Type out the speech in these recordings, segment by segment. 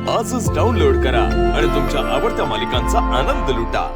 आजच डाउनलोड करा आणि तुमच्या आवडत्या मालिकांचा आनंद लुटा।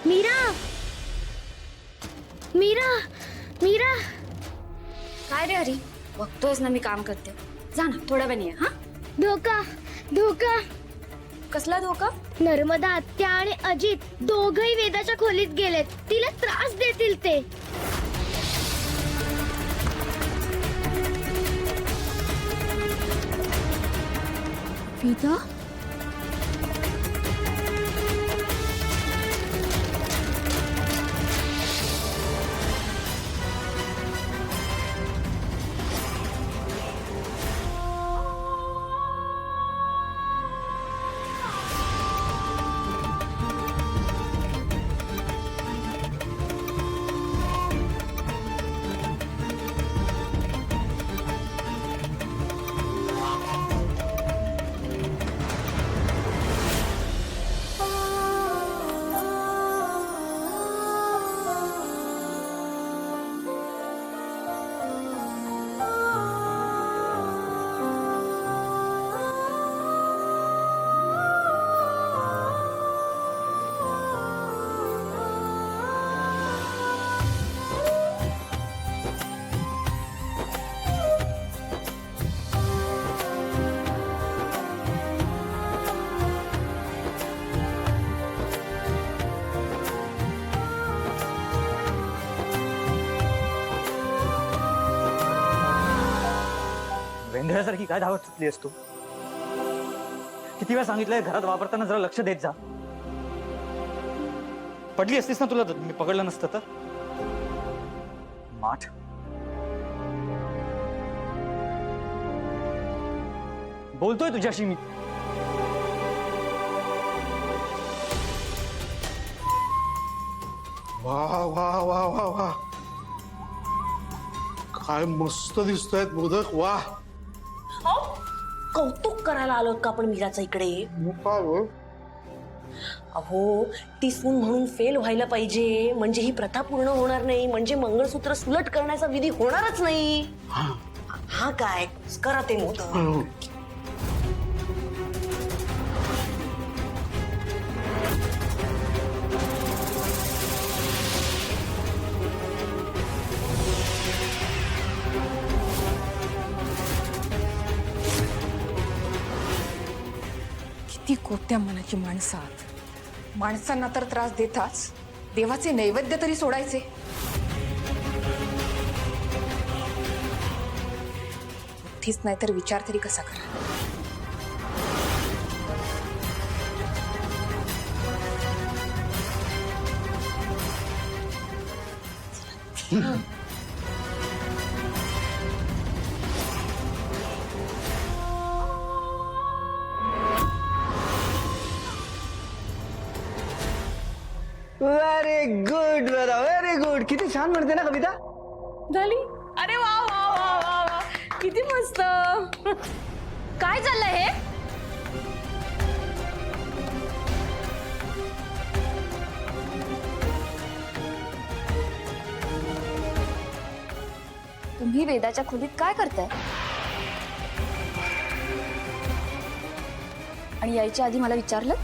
मीरा मीरा मीरा काय रे हरी, बघतोयस ना मी काम करते। जा ना थोड्या वेळाने ये। हा, धोका धोका कसला धोका? नर्मदा आत्या आणि अजित दोघही वेदाच्या खोलीत गेलेत, तिला त्रास देतील ते। वेदा, वेंधळ्यासारखी काय धावत सुटली असतो? किती वेळा सांगितलंय घरात वापरताना जरा लक्ष देत जा। पडली असतीस ना तुला, मी पकडलं नसतं तर। माठ बोलतोय तुझ्याशी मी। वाह वाह वाह वाह वाह, काय मस्त दिसतायत मोदक। वाह, कौतुक करायला आलो का आपण मीराचा इकडे? अहो, ती सून म्हणून फेल व्हायला पाहिजे, म्हणजे ही प्रथा पूर्ण होणार नाही, म्हणजे मंगळसूत्र सुलट करण्याचा विधी होणारच नाही। हा काय करा ते मोदक। किती कोत्या मनाची माणसात, माणसांना तर त्रास देताच, देवाचे नैवेद्य तरी सोडायचे। बुद्धीच नाही तर विचार तरी कसा करा। व्हेरी गुड बेटा, व्हेरी गुड। किती छान म्हणते ना कविता। झाली? अरे वा वा वा वा वा, किती मस्त। काय चाललंय हे? तुम्ही वेदाच्या खोलीत काय करताय? आणि यायच्या आधी मला विचारलं?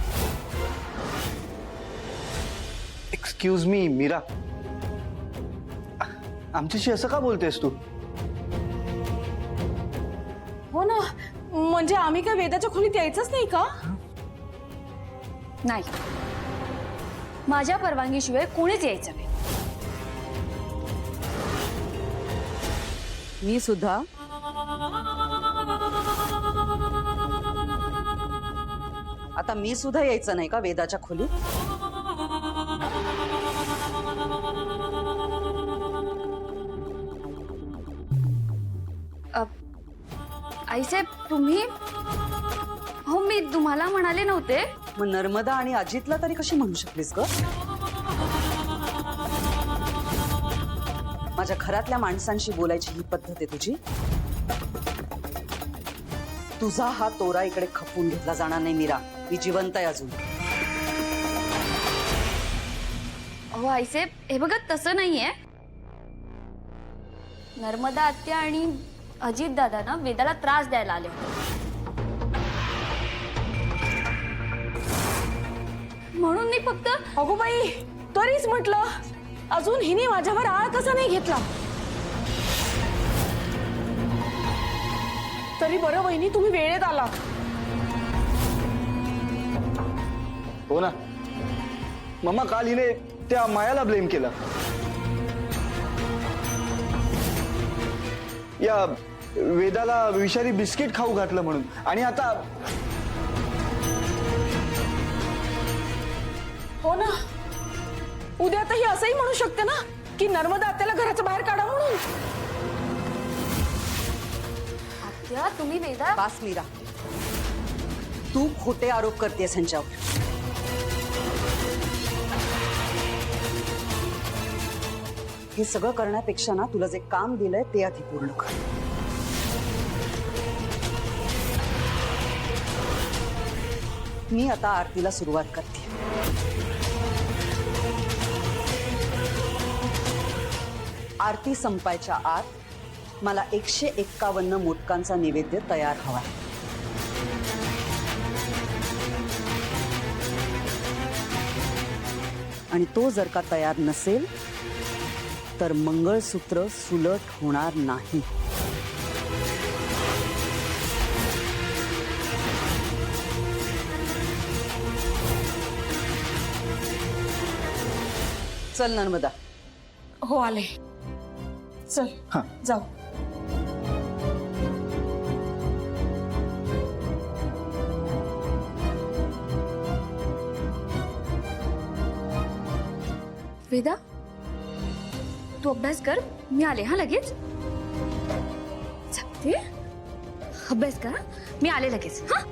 एक्सक्यूज मी मीरा, आमच्याशी असं का बोलतेस तू? हो ना, म्हणजे आम्ही काय वेदाच्या खोलीत यायचंच नाही का? नाही, माझ्या परवानगीशिवाय कोणीच यायचं नाही। मी सुद्धा आता मी सुद्धा यायचं नाही का वेदाच्या खोलीत? आईसाहेब तुम्ही हो मी तुम्हाला म्हणाले नव्हते. मग नर्मदा आणि अजितला तरी कशी म्हणू शकलीस ग? माझ्या घरातल्या माणसांशी बोलायची ही पद्धत आहे तुझी? तुझा हा तोरा इकडे खपून घेतला जाणार नाही मीरा. मी जिवंत आहे अजून. हो आईसाहेब हे बघा तसं नाहीये. नर्मदा आत्या आणि अजित दादा ना वेदाला त्रास द्यायला आले होते म्हणून मी फक्त अगो बाई, तरीच म्हटलं अजून हिने माझ्यावर आळ कसा नाही घेतला. तरी बरं वहिनी तुम्ही वेळेत आला. हो ना मम्मा, काल हिने त्या मायाला ब्लेम केलं. या वेदाला विषारी बिस्किट खाऊ घातलं म्हणून. आणि आता हो ना, उद्या आता ही असंही म्हणू शकते ना की नर्मदा आत्याला घराच्या बाहेर काढा म्हणून. आत्या तुम्ही वेदा बास मीरा, तू खोटे आरोप करतेस ह्यांच्यावर. हे सगळं करण्यापेक्षा ना तुला जे काम दिलंय ते आधी पूर्ण कर. मी आता आरतीला सुरुवात करते. आरती संपायच्या आत मला 151 मोदकांचा नैवेद्य तयार हवा. आणि तो जर का तयार नसेल तर मंगळसूत्र सुलट होणार नाही. चल नर्मदा. हो आले. चल जाऊ. वेदा तू अभ्यास कर मी आले हा लगेच. जगते अभ्यास कर मी आले लगेच हा.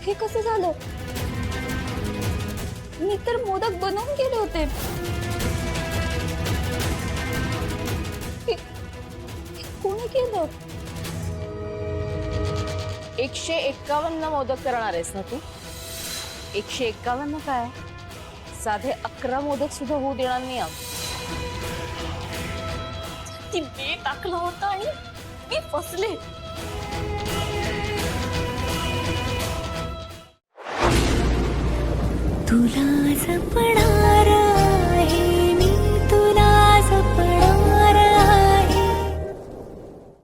हे कसं झालं? मी तर मोदक बनवून गेले होते. हे कोणी केलं? 151 मोदक करणार आहेस ना तू? 151 काय, साधे 11 मोदक सुद्धा होऊ देणार नाही. ती बे टाकला होता आणि मी फसले. तुला जपणार